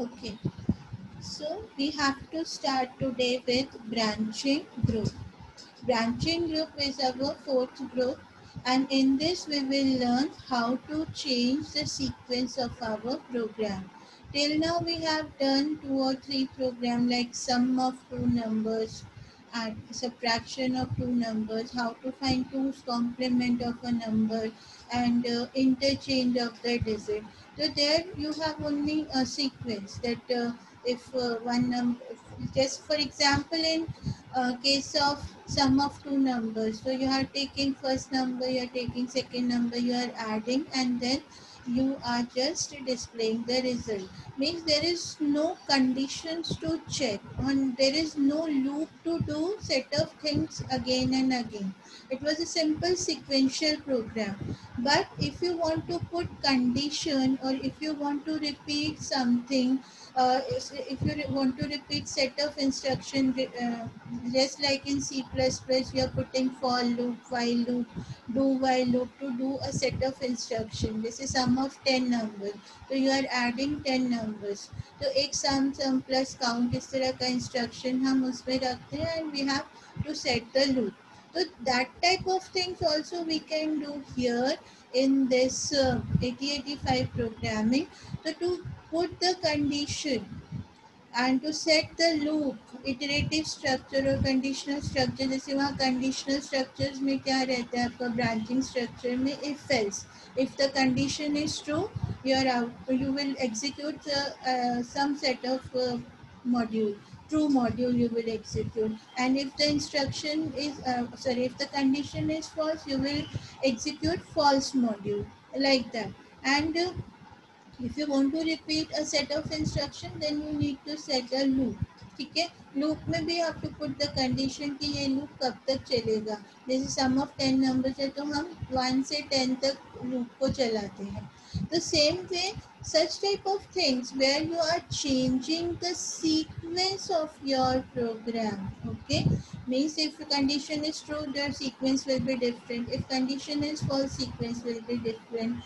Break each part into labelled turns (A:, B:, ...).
A: Okay, so we have to start today with branching group. Branching group is our fourth group, and in this we will learn how to change the sequence of our program. Till now we have done two or three programs like sum of two numbers and subtraction of two numbers, how to find two's complement of a number, and interchange of the digit. So there you have only a sequence that if one number, just for example in case of sum of two numbers, so you are taking first number, you are taking second number, you are adding, and then you are just displaying the result. Means there is no conditions to check on, there is no loop to do set of things again and again. It was a simple sequential program. But if you want to put condition, or if you want to repeat something, if you want to repeat set of instruction, just like in C++, we are putting for loop, while loop, do while loop to do a set of instruction. This is sum of 10 numbers. So you are adding 10 numbers. तो एक sum plus count इस तरह का instruction हम उसमें रखते हैं, and we have to set the loop. So that type of things also we can do here in this 8085 programming. So to put the condition and to set the loop, iterative structure और conditional structure, जैसे वहाँ conditional structures में क्या रहता है आपका branching structure में, if else, if the condition is true, you are out, you will execute some set of module, true module you will execute, and if the instruction is if the condition is false, you will execute false module, like that. And if you want to repeat a set of instruction, then you need to set a loop. ठीक है, loop में भी आप to put the condition कि ये loop कब तक चलेगा. जैसे सम ऑफ 10 नंबर्स है तो हम 1 से 10 तक लूप को चलाते हैं. The same way, such type of things where you are changing the sequence of your program. Okay, means if condition is true, the sequence will be different. If condition is false, sequence will be different.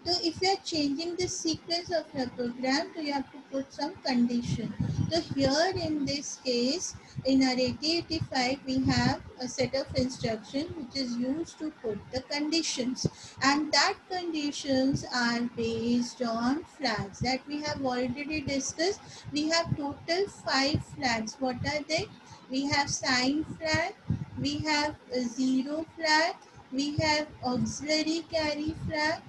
A: So if you are changing the sequence of your program, so you have to put some condition. So here in this case, in our 8085, we have a set of instructions which is used to put the conditions, and that conditions are based on flags that we have already discussed. We have total 5 flags. What are they? We have sign flag, we have a zero flag, we have auxiliary carry flag,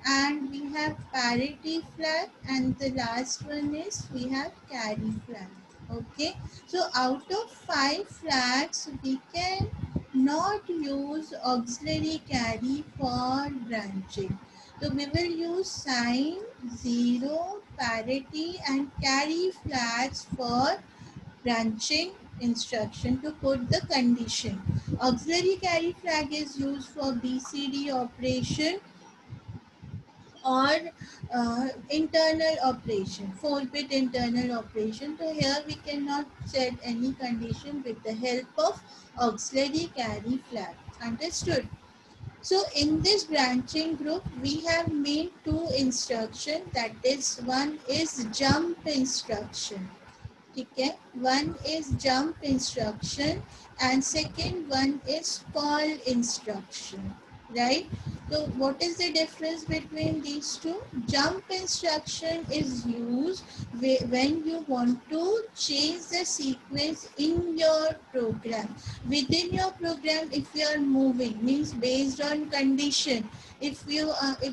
A: and we have parity flag, and the last one is we have carry flag. Okay, so out of 5 flags we can not use auxiliary carry for branching. So we will use sign, zero, parity and carry flags for branching instruction to put the condition. Auxiliary carry flag is used for BCD operation or internal operation, 4-bit internal operation. So here we cannot set any condition with the help of auxiliary carry flag. Understood? So in this branching group, we have made two instructions. That is, one is jump instruction. Okay, one is jump instruction and second one is call instruction, right? So what is the difference between these two? Jump instruction is used when you want to change the sequence in your program. Within your program, if you are moving, means based on condition, if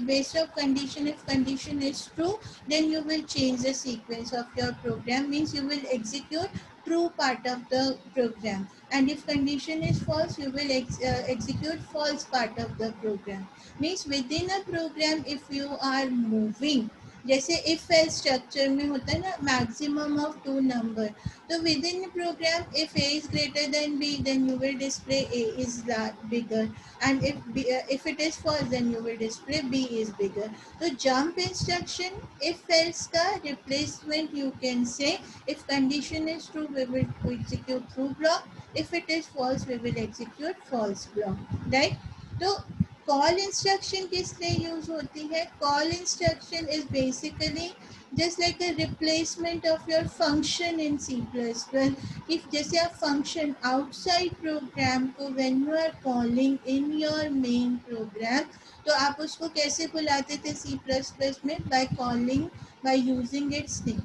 A: based on condition, if condition is true, then you will change the sequence of your program, means you will execute true part of the program, and if condition is false, you will execute false part of the program. Means within a program, if you are moving, जैसे if else structure में होता है ना maximum of 2 number, तो within program if a is greater than b, then you will display a is bigger, and if it is false, then you will display b is bigger. So jump instruction, if else का replacement you can say, if condition is true, we will execute true block, if it is false, we will execute false block, right? तो call instruction किस लिए use होती है? Call instruction is basically just like a replacement of your function in C++. If जैसे आप function outside program को when you are calling in your main program, तो आप उसको कैसे बुलाते थे C++ में? by calling, by using its name.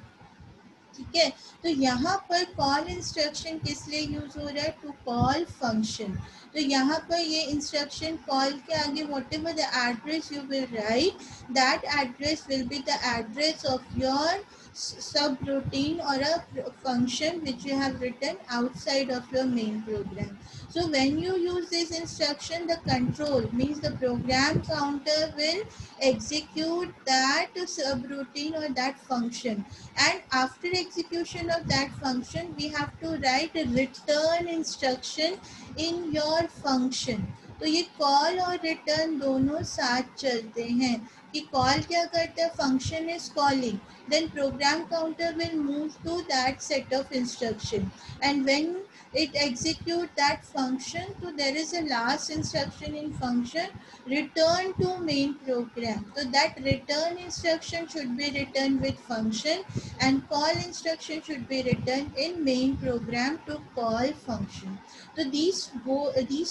A: ठीक है, तो यहाँ पर कॉल इंस्ट्रक्शन किस लिए यूज हो रहा है? To call function. तो यहाँ पर ये इंस्ट्रक्शन कॉल के आगे whatever the address you will write, that address will be the address of your subroutine or a function which you have written outside of your main program. So when you use this instruction, the control means the program counter will execute that subroutine or that function, and after execution of that function we have to write a return instruction in your function. तो ये call और return दोनों साथ चलते हैं कि call क्या करता है? Function is calling, then program counter will move to that set of instruction, and when it execute that function, so there is a last instruction in function, return to main program. So that return instruction should be written with function, and call instruction should be written in main program to call function. So these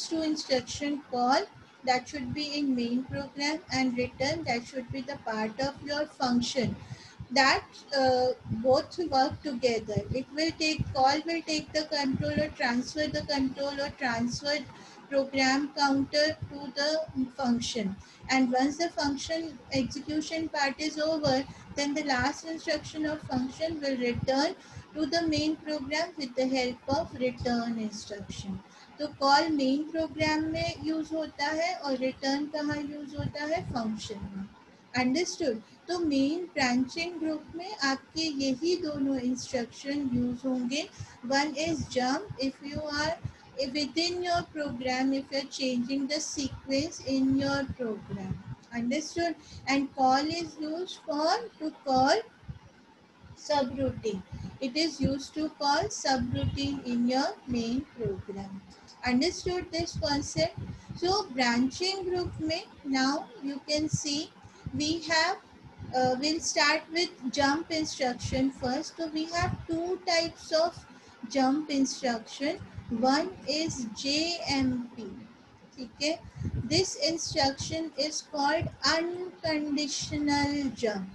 A: two instruction call, that should be in main program, and return, that should be the part of your function, that both work together. It will take, call will take the control or transfer the control or transfer program counter to the function, and once the function execution part is over, then the last instruction of function will return to the main program with the help of return instruction. तो call main program में use होता है और return कहाँ use होता है? Function में. Understood. तो मेन ब्रांचिंग ग्रुप में आपके यही दोनों इंस्ट्रक्शन यूज होंगे. One is jump if you are within your program, if you're changing the sequence in your program. Understood? And call is used for to call subroutine. It is used to call subroutine in your main program. Understood this concept? So branching group में now you can see we have we'll start with jump instruction first. So we have two types of jump instruction. One is JMP. ठीक है, this instruction is called unconditional jump.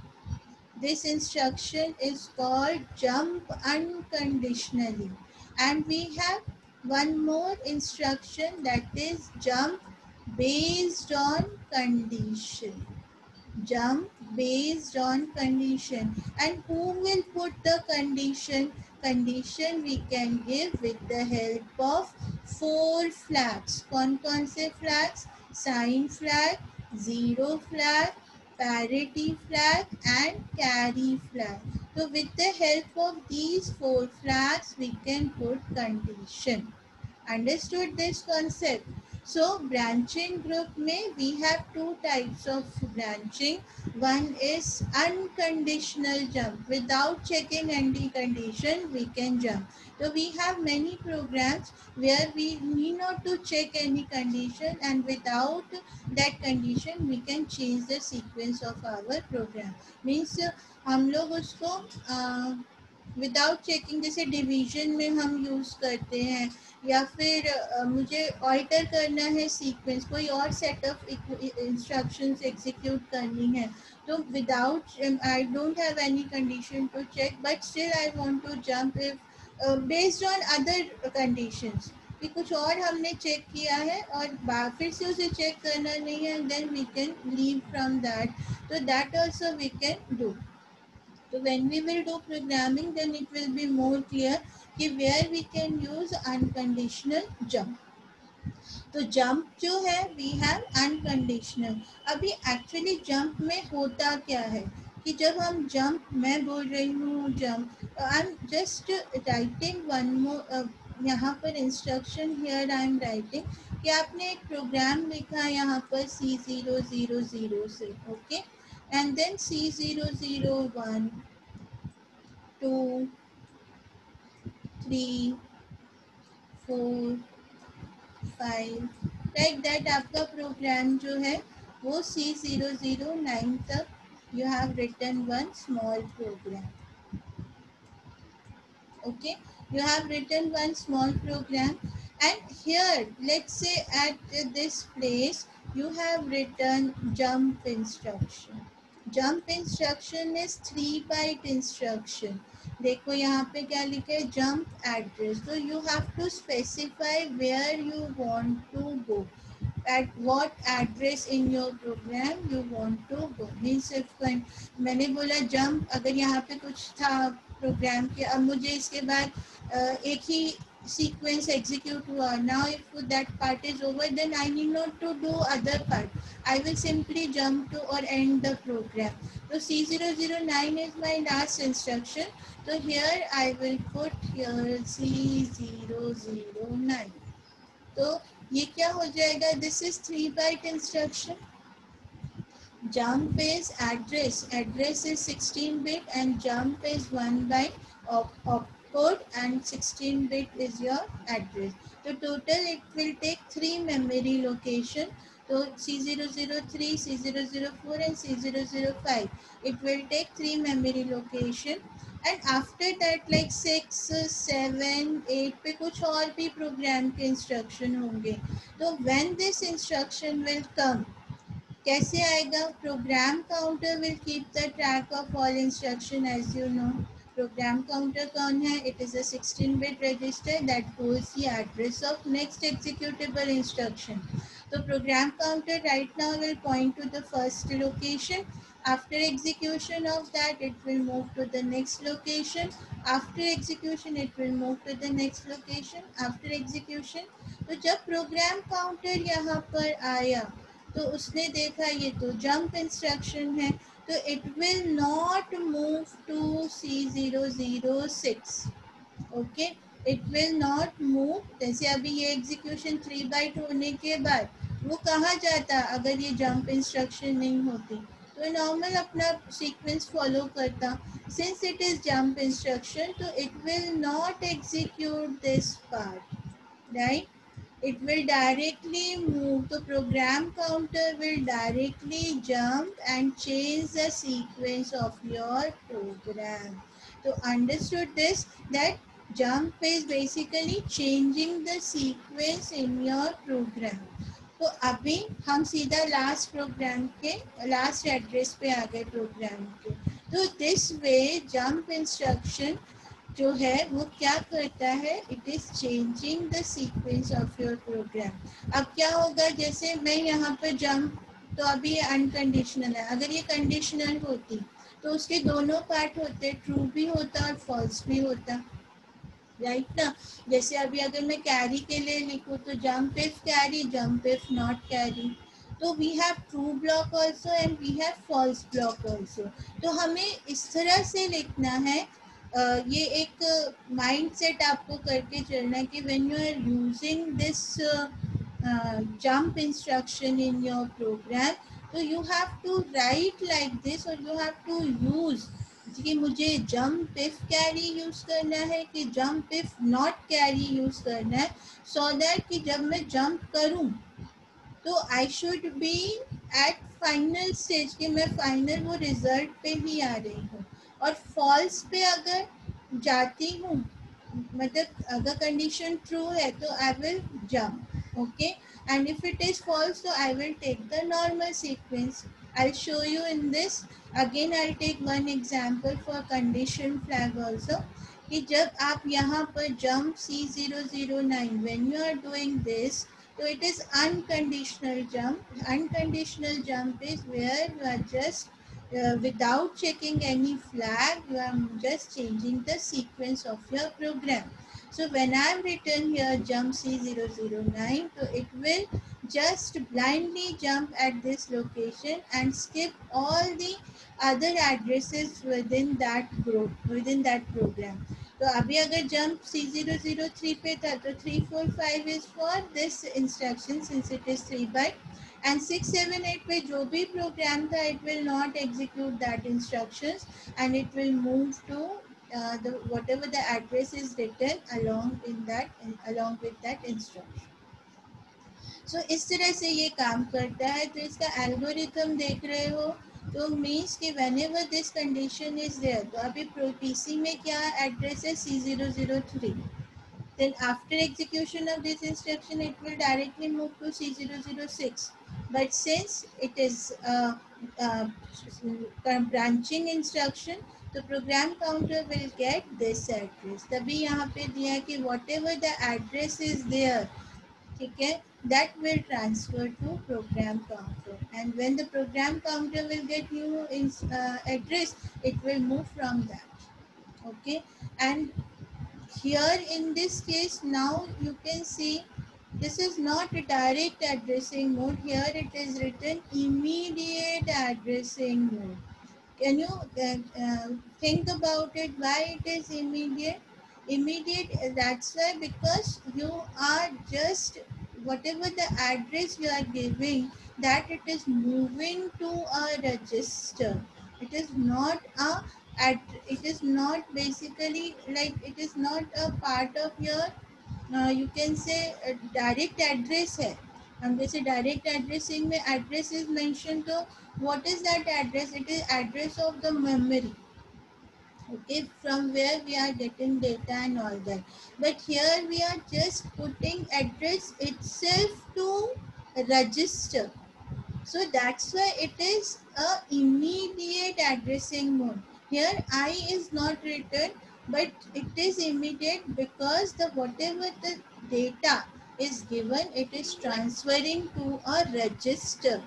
A: This instruction is called jump unconditionally. And we have one more instruction, that is jump based on condition. Jump based on condition. And who will put the condition? Condition we can give with the help of 4 flags. कौन से flags? Sign flag, zero flag, parity flag and carry flag. So with the help of these 4 flags we can put condition. Understood this concept? So branching group में we have two types of branching. One is unconditional jump. Without checking any condition we can jump. So we have many programs where we need not to check any condition, and without that condition we can change the sequence of our program. Means हम लोग उसको without checking, जैसे division में हम use करते हैं, या फिर मुझे ऑल्टर करना है सीक्वेंस, कोई और सेट ऑफ इंस्ट्रक्शंस एग्जीक्यूट करनी है, तो without, I don't have any condition to check, but still I want to jump if based on other conditions, कि कुछ और हमने चेक किया है और फिर से उसे चेक करना नहीं है, then we can leave from that. तो that also we can do. So when we will do programming, then it will be more clear कि where we can use unconditional jump. तो jump जो है we have unconditional. अभी actually jump में होता क्या है कि जब हम jump, मैं बोल रही हूँ jump, I'm just writing one more यहाँ पर instruction here I am writing कि आपने एक प्रोग्राम लिखा यहाँ पर C000 से, okay, and then C001 2 3 4 5 like that आपका प्रोग्राम जो है वो C009 तक You have written one small program. Okay, you have written one small program, and here let's say at this place you have written jump instruction. Jump instruction is 3 byte instruction. देखो यहाँ पे क्या लिखा है, jump address. So you have to specify where you want to go, at what address in your program you want to go. Means if मैंने बोला jump, अगर यहाँ पे कुछ था प्रोग्राम के, अब मुझे इसके बाद एक ही sequence execute हुआ. Now if that part is over, then I need not to do other part. I will simply jump to or end the program. So C009 is my last instruction. So here I will put here C009. तो ये क्या हो जाएगा, this is 3 byte instruction. Jump is address is 16 bit and jump is 1 byte of opcode and 16 bit is your address. So total it will take 3 memory location. So C003, C004 and C005. It will take 3 memory location. And after that like 6, 7, 8 पे कुछ और भी programme के instruction होंगे. तो when this instruction will come, कैसे आएगा, program counter will keep the track of all instruction. As you know program counter कौन है, it is a 16 bit register that holds the address of next executable instruction. तो program counter right now will point to the first location. After execution of that, it will move to the next location. After execution, it will move to the next location. After execution, तो जब program counter यहाँ पर आया तो उसने देखा ये तो जंप इंस्ट्रक्शन है, तो it will not move to C006. Okay, it will not move. जैसे अभी ये एग्जीक्यूशन 3 byte होने के बाद वो कहाँ जाता अगर ये जंप इंस्ट्रक्शन नहीं होती, तो नॉर्मल अपना सीक्वेंस फॉलो करता. Since it is jump instruction, तो it will not execute this part, right? It will directly move. The program counter will directly jump and change the sequence of your program. So understood this, that jump is basically changing the sequence in your program. तो अभी हम सीधा last programme के last address पे आ गए programme के. तो this way jump instruction जो है वो क्या करता है, it is changing the sequence of your program. अब क्या होगा, जैसे मैं यहाँ पर जंप, तो अभी ये अनकंडीशनल है. अगर ये कंडीशनल होती तो उसके दोनों पार्ट होते, ट्रू भी होता और फॉल्स भी होता, राइट ना. जैसे अभी अगर मैं कैरी के लिए लिखूँ तो jump if carry, jump if not carry. तो we have true block also and we have false block also. तो हमें इस तरह से लिखना है. ये एक माइंड सेट आपको करके चलना है कि when you are using this jump instruction in your program, तो you have to write like this और यू हैव टू यूज कि मुझे जंप इफ कैरी यूज़ करना है कि jump if not carry use करना है, सो दैट कि जब मैं जंप करूं तो I should be at final stage, कि मैं फाइनल वो रिजल्ट पे ही आ रही हूँ. और फॉल्स पे अगर जाती हूँ, मतलब अगर कंडीशन ट्रू है तो I will jump. Okay, and if it is false तो I will take the normal sequence. I'll show you in this. Again I'll take one example for condition flag also, कि जब आप यहाँ पर jump C009, when you are doing this, so it is unconditional jump. Unconditional jump is where you are just without checking any flag, you are just changing the sequence of your program. So when I have written here jump C009, so it will just blindly jump at this location and skip all the other addresses within that group, within that program. तो अभी अगर jump C003 पे था तो 3, 4, 5 is for this instruction since it is 3 byte, and 6, 7, 8 पे जो भी program था it will not execute that instructions and it will move to the whatever the address is written along in that along with that instruction. सो इस तरह से ये काम करता है। तो इसका एल्गोरिथम देख रहे हो तो मीन्स कि whenever this condition is there, तो अभी पीसी में क्या एड्रेस है C003, then after execution of this instruction it will directly move to C006, but since it is branching instruction, the program counter will get this address। तभी यहाँ पे दिया है कि whatever the address is there, ठीक है, that will transfer to program counter, and when the program counter will get new address, it will move from that, okay। And here in this case now you can see this is not a direct addressing mode, here it is written immediate addressing mode। Can you think about it, why it is immediate? Immediate, that's why, because you are just whatever the address you are giving, that it is moving to a register. It is not a it is not basically like it is not a part of your you can say direct address है। हम जैसे direct addressing में address is mention, तो what is that address? It is address of the memory, okay, from where we are getting data and all that. But here we are just putting address itself to register, so that's why it is a immediate addressing mode. Here I is not written, but it is immediate because the whatever the data is given, it is transferring to a register,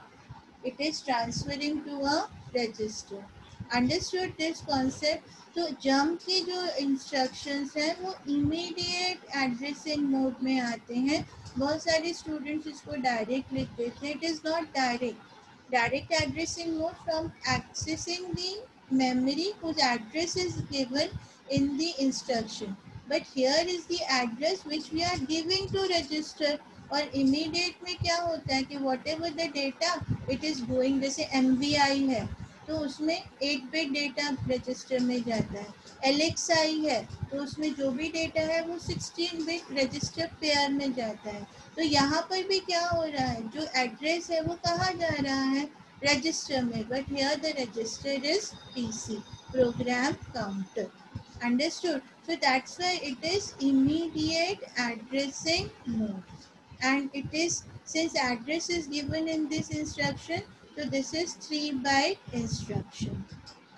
A: it is transferring to a register। Understood this concept. तो jump के जो instructions हैं वो immediate addressing mode में आते हैं। बहुत सारे स्टूडेंट्स इसको डायरेक्ट लिख देते हैं, it is not direct. Direct addressing mode from accessing the memory whose address is given in the instruction, but here is the address which we are giving to register। और immediate में क्या होता है कि what ever the data it is going, जैसे MVI है तो उसमें 8 बिट डेटा रजिस्टर में जाता है, LXI है तो उसमें जो भी डेटा है वो 16 बिट रजिस्टर पेयर में जाता है। तो यहाँ पर भी क्या हो रहा है, जो एड्रेस है वो कहाँ जा रहा है, रजिस्टर में, but here the register is PC, program counter. Understood? So that's why it is immediate addressing mode, and it is, since address is given in this instruction, so this is 3 byte instruction।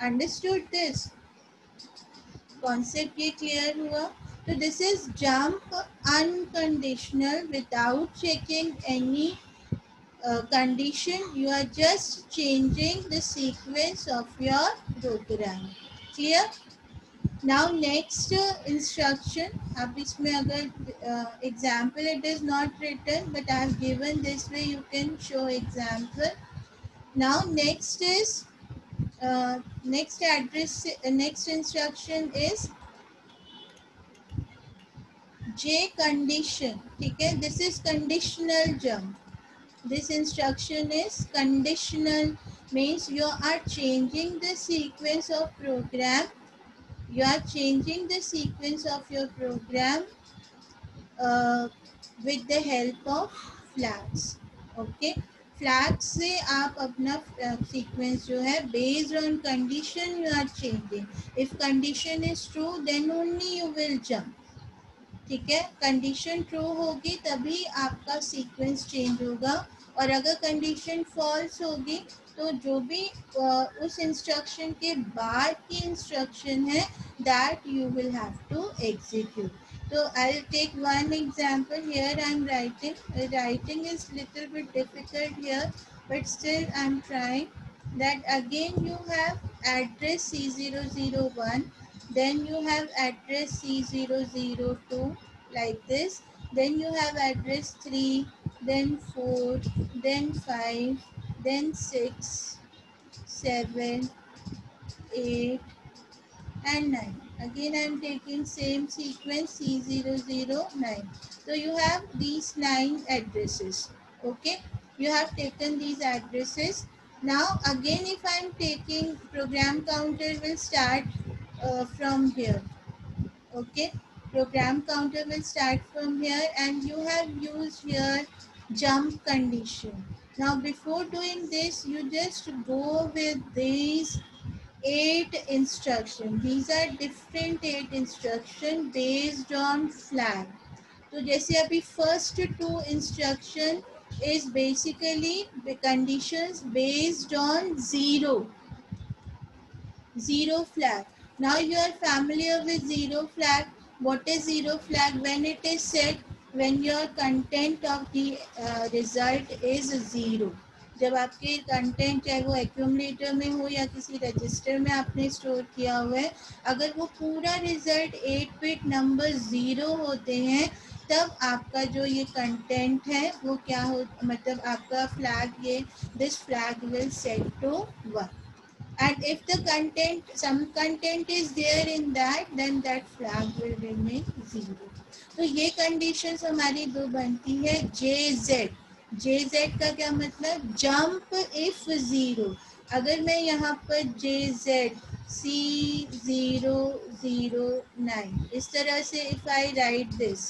A: Understood this concept? ये clear हुआ? तो this is jump unconditional without checking any condition, you are just changing the sequence of your program। Clear? Now next instruction, अब इसमें अगर example it is not written but I have given this way you can show example। Now next is next address next instruction is J condition, ठीक है, this is conditional jump। This instruction is conditional, means you are changing the sequence of program, you are changing the sequence of your program with the help of flags, okay। Flags से आप अपना sequence जो है based on condition you are changing. If condition is true then only you will jump, ठीक है, condition true होगी तभी आपका सीक्वेंस चेंज होगा, और अगर कंडीशन फॉल्स होगी तो जो भी उस इंस्ट्रक्शन के बाद की इंस्ट्रक्शन है that you will have to execute. तो I will take one example, here I am writing is little bit difficult here but still I am trying. That again you have address C001, then you have address C002 like this, then you have address 3, then 4, then 5, then 6, 7, 8 and 9. Again I am taking same sequence C009. So you have these 9 addresses, okay, you have taken these addresses। Now again if I am taking, program counter will start from here, okay, program counter will start from here, and you have used here jump condition. Now before doing this, you just go with these 8 instructions. These are different 8 instructions based on flag. तो जैसे अभी first 2 instruction is basically the conditions based on zero flag. Now you are familiar with zero flag. What is zero flag? When it is set, when your content of the result is zero. जब आपके content चाहे वो accumulator में हो या किसी register में आपने स्टोर किया हुआ है, अगर वो पूरा रिजल्ट 8 बिट नंबर 0 होते हैं, तब आपका जो ये कंटेंट है वो क्या हो, मतलब आपका फ्लैग ये this flag will set to 1. And if the content, some content is there in that, then that flag will remain 0. तो ये conditions हमारी दो बनती है JZ. JZ का क्या मतलब? Jump if 0. अगर मैं यहाँ पर JZ C009 इस तरह से if I write this,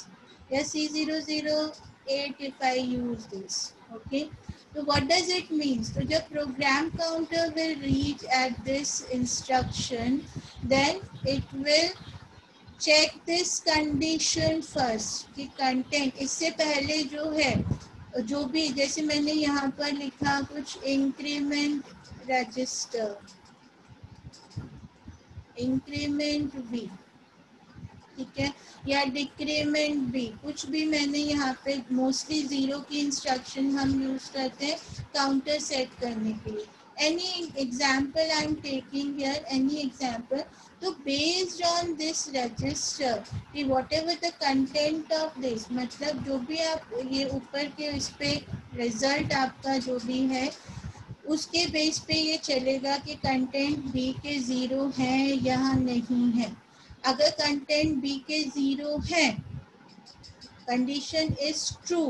A: या C008 if I use this, okay. So what does it mean? So the program counter will reach at this instruction, then it will check this condition first कि content इससे पहले जो है, जो भी जैसे मैंने यहाँ पर लिखा कुछ increment register, increment B, ठीक है, या डिक्रीमेंट भी, कुछ भी मैंने यहाँ पे मोस्टली 0 की इंस्ट्रक्शन हम यूज करते हैं काउंटर सेट करने के लिए. Any example I am taking here, any example. तो बेस्ड ऑन दिस रजिस्टर कि what ever the content of this, मतलब जो भी आप ये ऊपर के इस पे रिजल्ट आपका जो भी है उसके बेस पे ये चलेगा कि कंटेंट बी के 0 है या नहीं है. अगर कंटेंट बी के 0 है, condition is true,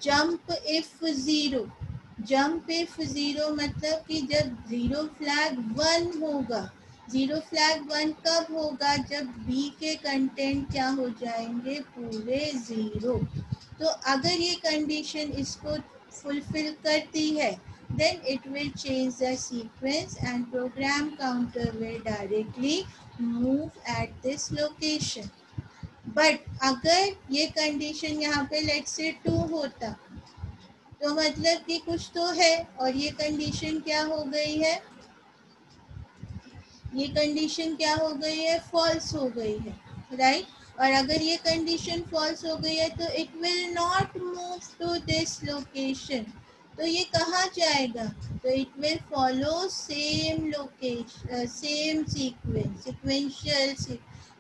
A: jump if 0. Jump if 0 मतलब कि जब 0 फ्लैग 1 होगा. 0 फ्लैग 1 कब होगा? जब बी के कंटेंट क्या हो जाएंगे? पूरे 0. तो अगर ये कंडीशन इसको फुलफिल करती है, then it will change the sequence and program counter will directly move at this location. But अगर ये कंडीशन यहाँ पे let's say 2 होता, तो मतलब कि कुछ तो है, और ये कंडीशन क्या हो गई है? ये कंडीशन क्या हो गई है? फॉल्स हो गई है, राइट. और अगर ये कंडीशन फॉल्स हो गई है तो it will not move to this location. तो ये कहाँ जाएगा? तो it will follow same location, same sequence, sequential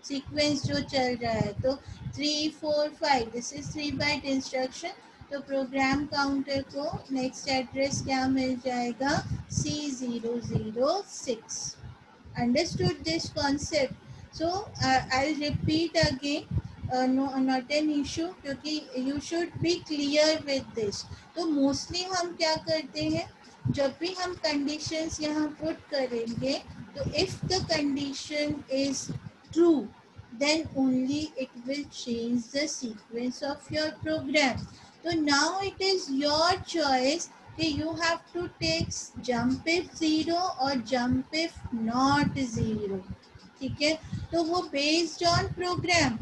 A: sequence जो चल रहा है. तो 3, 4, 5 दिस इज 3 बाइट इंस्ट्रक्शन. तो प्रोग्राम काउंटर को नेक्स्ट एड्रेस क्या मिल जाएगा? C006. Understood this concept? So I'll repeat again. No, not an issue, क्योंकि you should be clear with this. तो mostly हम क्या करते हैं, जब भी हम conditions यहाँ put करेंगे, तो if the condition is true, then only it will change the sequence of your program. So now it is your choice कि you have to take jump if 0 और jump if not 0. ठीक है. तो वो based on program.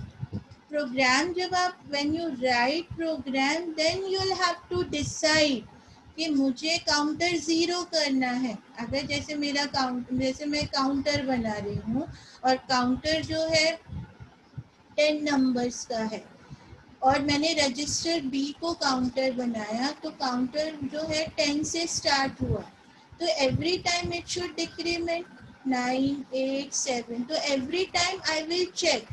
A: Program जब आप when you write program, then you'll have to decide कि मुझे काउंटर 0 करना है. अगर जैसे मेरा जैसे मैं काउंटर बना रही हूँ और काउंटर जो है 10 नंबर्स का है, और मैंने रजिस्टर बी को काउंटर बनाया, तो काउंटर जो है 10 से स्टार्ट हुआ, तो every time it should decrement 9, 8, 7. तो every time I will check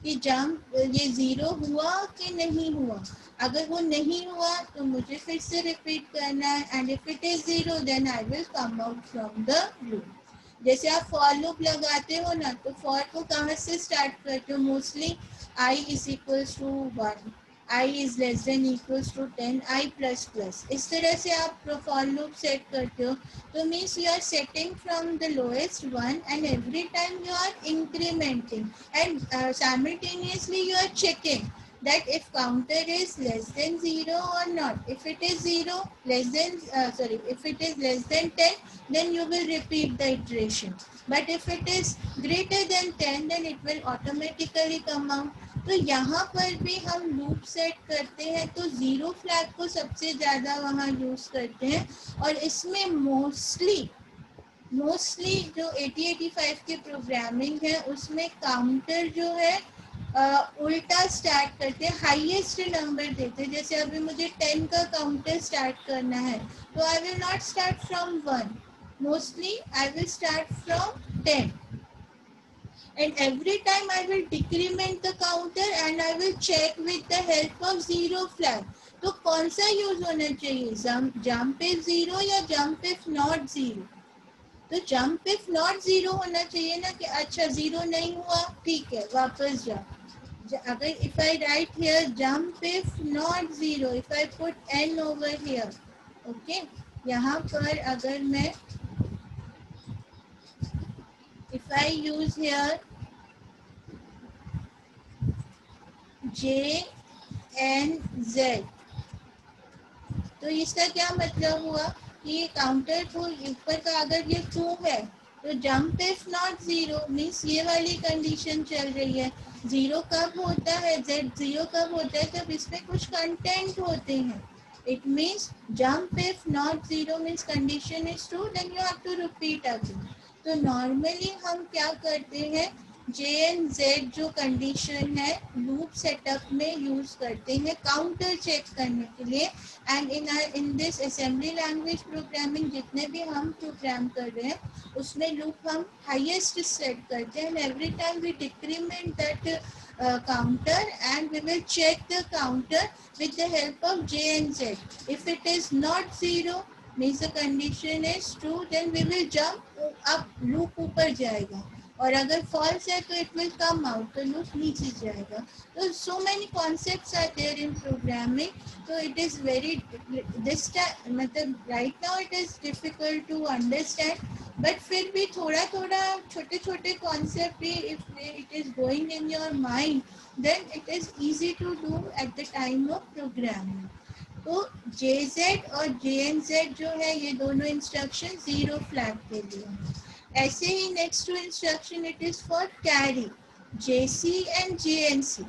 A: कि जंप ये 0 हुआ कि नहीं हुआ. अगर वो नहीं हुआ तो मुझे फिर से रिपीट करना है, and if it is 0 then I will come out from the loop. जैसे आप फॉर लूप लगाते हो ना, तो फॉर को कहाँ से स्टार्ट करते हो? Mostly I is equals to 1, I is less than equals to 10, I plus plus. इस तरह से आप for loop set करते हो. तो means you are setting from the lowest one, and every time you are incrementing, and simultaneously you are checking that if counter is less than 0 or not. If it is 0 less than if it is less than 10, then you will repeat the iteration. But if it is greater than 10, then it will automatically come out. तो यहाँ पर भी हम loop set करते हैं, तो zero flag को सबसे ज़्यादा वहाँ यूज़ करते हैं। और इसमें मोस्टली जो 8085 की प्रोग्रामिंग है उसमें काउंटर जो है उल्टा स्टार्ट करते हैं, हाईएस्ट नंबर देते हैं। जैसे अभी मुझे 10 का काउंटर स्टार्ट करना है, तो I will not start from 1, mostly I will start from 10, and every time I will decrement the counter and I will check with the help of zero flag. तो कौन सा यूज होना चाहिए, jump if zero या jump if not zero? तो jump if not zero होना चाहिए ना, कि अच्छा जीरो नहीं हुआ, ठीक है वापस जाओ। अगर if I write here jump if not zero, if I put N over here, okay, यहाँ पर अगर मैं if I use here J N Z, तो इसका क्या मतलब हुआ कि ये काउंटर को ऊपर का अगर ये 2 है, तो jump if not zero means ये वाली कंडीशन चल रही है। जीरो कब होता है, जेड जीरो कब होता है, जब इसमें कुछ कंटेंट होते हैं। It means jump if not zero means condition is true, then you have to repeat again. तो नॉर्मली हम क्या करते हैं, जे एंड जेड जो कंडीशन है लूप सेटअप में यूज करते हैं काउंटर चेक करने के लिए। And in this assembly language programming जितने भी हम प्रोग्राम कर रहे हैं उसमें लूप हम हाईएस्ट सेट करते हैं, and every time we decrement that counter and we will check the counter with the help of J and Z. If it is not 0 means the condition is true, then we will jump up, loop ऊपर जाएगा, और अगर false है तो it will come out, तो loop नीचे जाएगा। तो so many concepts are there in programming, so it is very this time मतलब right now it is difficult to understand, but फिर भी थोड़ा थोड़ा छोटे छोटे concept भी if it is going in your mind, then it is easy to do at the time of programming. तो JZ और JNZ जो है ये दोनों इंस्ट्रक्शन जीरो फ्लैग के लिए। ऐसे ही next two instruction it is for carry, JC and JNC,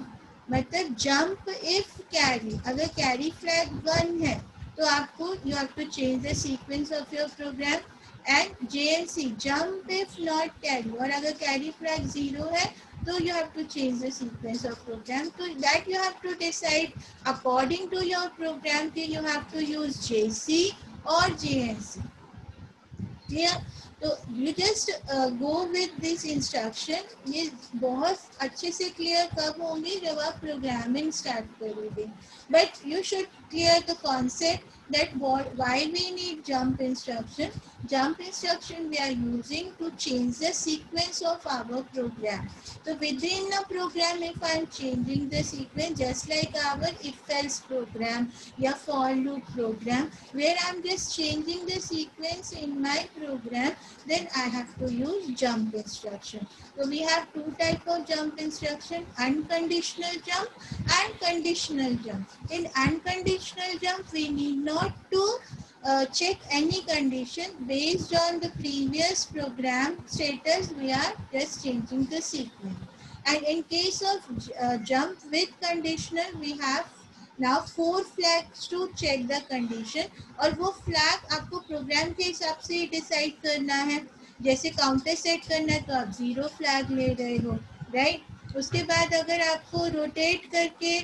A: मतलब जंप इफ कैरी। अगर कैरी फ्लैग 1 है तो आपको you have to change the sequence of your program, and JNC jump if not carry, और अगर कैरी फ्लैग 0 है तो you have to change the sequence of program, so that you have to decide according to your program कि you have to use JC or JNC. clear? तो you just go with this instruction. ये बहुत अच्छे से clear कब होंगे, जब आप प्रोग्रामिंग स्टार्ट करोगे, but you should clear the concept that why we need jump instruction. Jump instruction we are using to change the sequence of our program. So within a program, if I am changing the sequence, just like our if-else program या for loop program, where I am just changing the sequence in my program, then I have to use jump instruction. So we have two types of jump instruction: unconditional jump and conditional jump. In unconditional jump, we need not to check any condition. Based on the previous program status, we are just changing the sequence. And in case of jump with conditional, we have now 4 flags to check the condition, और वो flag आपको program के हिसाब से decide करना है। जैसे counter set करना है तो आप 0 फ्लैग ले रहे हो, राइट। उसके बाद अगर आपको रोटेट करके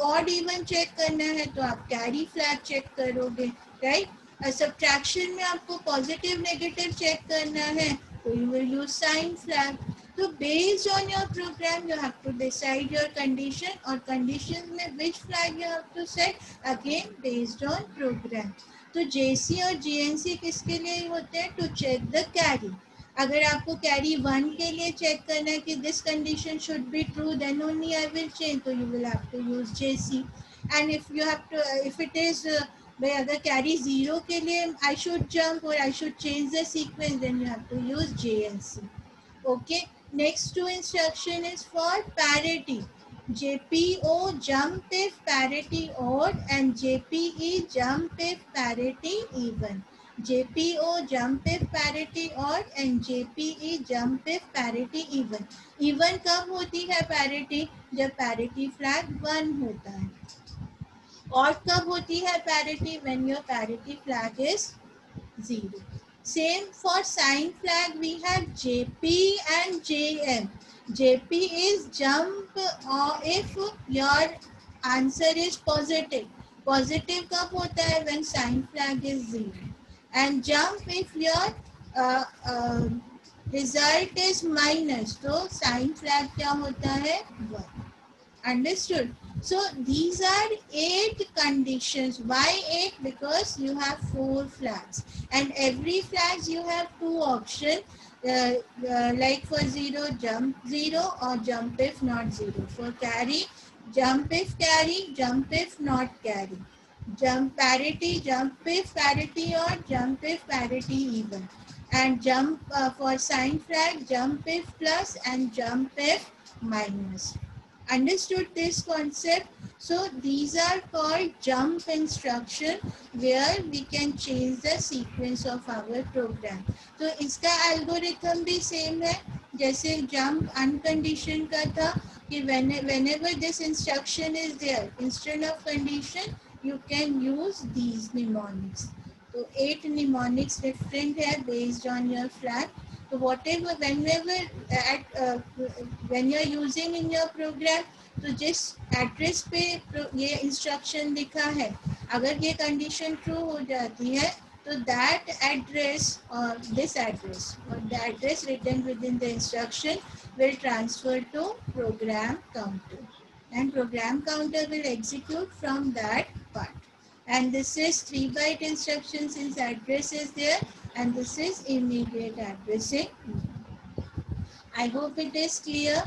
A: ऑड इवन चेक करना है तो आप कैरी फ्लैग चेक करोगे, राइट। सब्ट्रैक्शन में आपको पॉजिटिव नेगेटिव चेक करना है तो you will use sign flag. तो based on your program you have to decide your condition, और कंडीशन में which flag you have to set, again based on program. तो JC और JNC किसके लिए होते हैं, टू चेक द कैरी। अगर आपको कैरी 1 के लिए चेक करना है कि this condition should be true, then only I will change, तो you will have to use JC। And if you have to if it is भाई अगर कैरी 0 के लिए आई शुड जंप और I should change the sequence, then you have to use JNC। Okay, next two instruction is for parity. JPO jump if parity odd and JPE jump if parity even. JPO jump if parity odd and JPE jump if parity even. Even कब होती है parity? जब parity flag 1 होता है. Odd कब होती है parity? When your parity flag is 0. Same for sign flag, we have JP and JM. JP is jump if your answer is positive. Positive कब होता है? When sign flag is 0. And jump if your uh, uh, result is minus. तो sign flag क्या होता है? 1. Understood? So these are 8 conditions. Why 8? Because you have 4 flags, and every flags you have 2 options. Like for 0, jump 0, or jump if not 0. For carry, jump if carry, jump if not carry. Jump parity, jump if parity, or jump if parity even. And jump for sign flag, jump if plus and jump if minus. Understood this concept? So these are called jump instruction, where we can change the sequence of our program. तो इसका algorithm भी same है, जैसे jump uncondition का था कि whenever this instruction is there, instead of condition you can use these mnemonics. तो 8 mnemonics different है based on your flag. So whatever, whenever when you are using in your program, तो जिस address पे ये instruction लिखा है, अगर ये कंडीशन ट्रू हो जाती है, तो दैट एड्रेस और दिस एड्रेस और the address written within the instruction will transfer to program counter, and program counter will execute from that part. And this is 3 byte instruction since address is there, and this is immediate addressing. I hope it is clear.